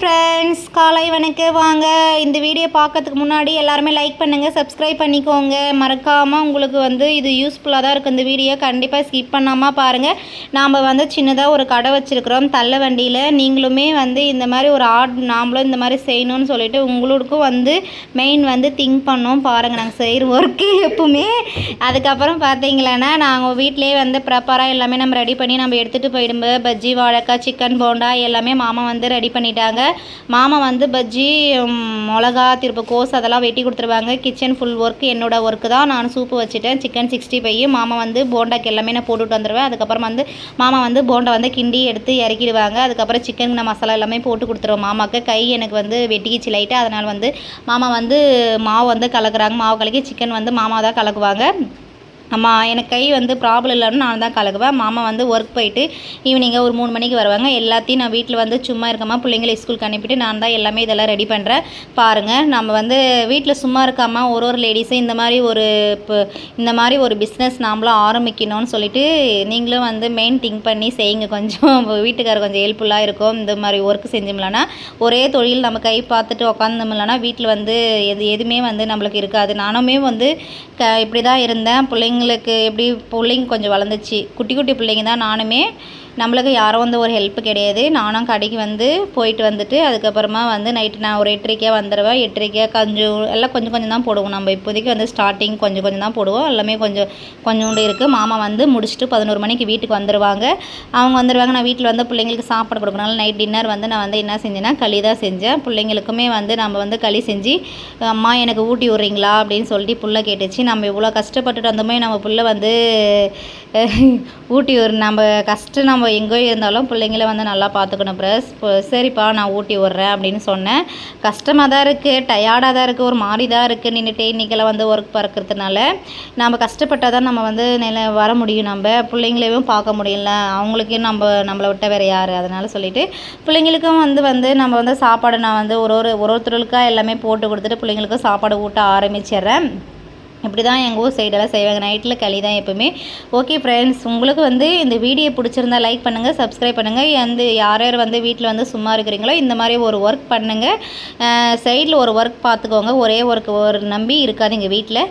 Friends, காலை வணக்கம். வாங்க இந்த வீடியோ பார்க்கறதுக்கு முன்னாடி எல்லாருமே லைக் பண்ணுங்கள், சப்ஸ்கிரைப் பண்ணிக்கோங்க. மறக்காமல் உங்களுக்கு இது யூஸ்ஃபுல்லாக தான் இருக்குது. இந்த வீடியோ கண்டிப்பாக ஸ்கிப் பண்ணாமல் பாருங்கள். நாம் சின்னதாக ஒரு கடை வச்சுருக்கிறோம் தள்ள வண்டியில். நீங்களுமே இந்த மாதிரி ஒரு நாமளும் இந்த மாதிரி செய்யணும்னு சொல்லிட்டு உங்களுக்கும் மெயின் திங்க் பண்ணோம். பாருங்கள் நாங்கள் செய்கிற ஒர்க்கு எப்பவுமே. அதுக்கப்புறம் பார்த்தீங்களன்னா நாங்கள் வீட்டிலே ப்ராப்பராக எல்லாமே நம்ம ரெடி பண்ணி நம்ம எடுத்துகிட்டு போயிடும்போது பஜ்ஜி, வாழைக்காய், சிக்கன் போண்டா எல்லாமே மாமா ரெடி பண்ணிட்டாங்க. மாமா பஜ்ஜி, மிளகா, திருப்ப கோஸ் அதெல்லாம் வெட்டி கொடுத்துருவாங்க. கிச்சன் ஃபுல் ஒர்க் என்னோட ஒர்க்கு தான். நான் சூப்பு வச்சுட்டேன். சிக்கன் 65 மாமா போண்டாக்கு எல்லாமே நான் போட்டுவிட்டு வந்துடுவேன். அதுக்கப்புறம் மாமா போண்டா கிண்டி எடுத்து இறக்கிடுவாங்க. அதுக்கப்புறம் சிக்கன் மசாலா எல்லாமே போட்டு கொடுத்துருவோம். மாமாவுக்கு கை எனக்கு வெட்டிக்கிச்சு லைட்டாக. அதனால் மாமா மாவு கலக்குறாங்க. மாவு கலக்கி சிக்கன் மாமா தான் கலக்குவாங்க. அம்மா எனக்கு கை ப்ராப்ளம் இல்லைன்னு நான் தான் கலக்குவேன். மாமா ஒர்க் போயிட்டு ஈவினிங்காக ஒரு 3 மணிக்கு வருவாங்க. எல்லாத்தையும் நான் வீட்டில் சும்மா இருக்கமா பிள்ளைங்களை ஸ்கூலுக்கு அனுப்பிட்டு நான் தான் எல்லாமே இதெல்லாம் ரெடி பண்ணுறேன். பாருங்கள், நம்ம வீட்டில் சும்மா இருக்காமல் ஒரு லேடிஸும் இந்த மாதிரி ஒரு பிஸ்னஸ் நாமளும் ஆரம்பிக்கணும்னு சொல்லிட்டு நீங்களும் மெயின் திங்க் பண்ணி செய்யுங்க. கொஞ்சம் வீட்டுக்காரர் கொஞ்சம் ஹெல்ப்ஃபுல்லாக இருக்கும். இந்த மாதிரி ஒர்க் செஞ்சோம்லன்னா ஒரே தொழில் நம்ம கை பார்த்துட்டு உட்காந்தோம்லன்னா வீட்டில் எதுவுமே நம்மளுக்கு இருக்காது. நானுமே இப்படி தான் இருந்தேன். பிள்ளைங்களுக்கு பிள்ளைங்க கொஞ்சம் வளர்ந்துச்சு. குட்டி குட்டி பிள்ளைங்க தான். நானுமே நம்மளுக்கு யாரும் ஒரு ஹெல்ப்பு கிடையாது. நானும் கடைக்கு போயிட்டு வந்துட்டு அதுக்கப்புறமா நைட்டு நான் ஒரு 8:30 வந்துடுவேன். 8:30 எல்லாம் கொஞ்சம் கொஞ்சம் தான் போடுவோம். நம்ம இப்போதைக்கு ஸ்டார்டிங் கொஞ்சம் கொஞ்சம் தான் போடுவோம். எல்லாமே கொஞ்சோண்டு இருக்குது. மாமா முடிச்சுட்டு 11 மணிக்கு வீட்டுக்கு வந்துடுவாங்க. அவங்க வந்துடுவாங்க. நான் வீட்டில் பிள்ளைங்களுக்கு சாப்பாடு கொடுக்கறனால நைட் டின்னர் நான் என்ன செஞ்சேன்னா களி தான் செஞ்சேன். பிள்ளைங்களுக்குமே நம்ம களி செஞ்சு, அம்மா எனக்கு ஊட்டி விட்றீங்களா அப்படின்னு சொல்லிட்டு புள்ள கேட்டுச்சு. நம்ம இவ்வளோ கஷ்டப்பட்டுட்டு வந்தோமே நம்ம புள்ள ஊட்டி நம்ம கஷ்டம் நம்ம எங்கோ இருந்தாலும் பிள்ளைங்கள நல்லா பார்த்துக்கணும். ப்ளஸ் சரிப்பா நான் ஊட்டி விட்றேன் அப்படின்னு சொன்னேன். கஷ்டமாக தான் இருக்குது, டயர்டாக தான் இருக்குது, ஒரு மாதிரி தான் இருக்குது. நின்றுட்டு இன்றைக்கெல்லாம் ஒர்க் பார்க்கறதுனால நம்ம கஷ்டப்பட்டால் தான் நம்ம வர முடியும். நம்ம பிள்ளைங்களையும் பார்க்க முடியல. அவங்களுக்கும் நம்மளை விட்ட வேறு யார்? அதனால் சொல்லிவிட்டு பிள்ளைங்களுக்கும் நம்ம சாப்பாடு நான் ஒருத்தருக்காக எல்லாமே போட்டு கொடுத்துட்டு பிள்ளைங்களுக்கும் சாப்பாடு ஊட்ட ஆரம்பிச்சிடுறேன். இப்படி தான் எங்கள் ஊர் சைடெல்லாம் செய்வாங்க. நைட்டில் களி தான் எப்போவுமே. ஓகே ஃப்ரெண்ட்ஸ், உங்களுக்கு இந்த வீடியோ பிடிச்சிருந்தா லைக் பண்ணுங்கள், சப்ஸ்கிரைப் பண்ணுங்கள். யார் யார் வீட்டில் சும்மா இருக்கிறீங்களோ இந்த மாதிரி ஒரு ஒர்க் பண்ணுங்கள். சைடில் ஒரு ஒர்க் பார்த்துக்கோங்க. ஒரே ஒரு நம்பி இருக்காது எங்கள் வீட்டில்.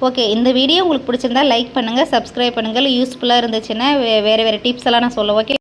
ஓகே, இந்த வீடியோ உங்களுக்கு பிடிச்சிருந்தா லைக் பண்ணுங்கள், சப்ஸ்கிரைப் பண்ணுங்கள். யூஸ்ஃபுல்லாக இருந்துச்சுன்னா வேறு டிப்ஸ் எல்லாம் நான் சொல்லுவேன். ஓகே.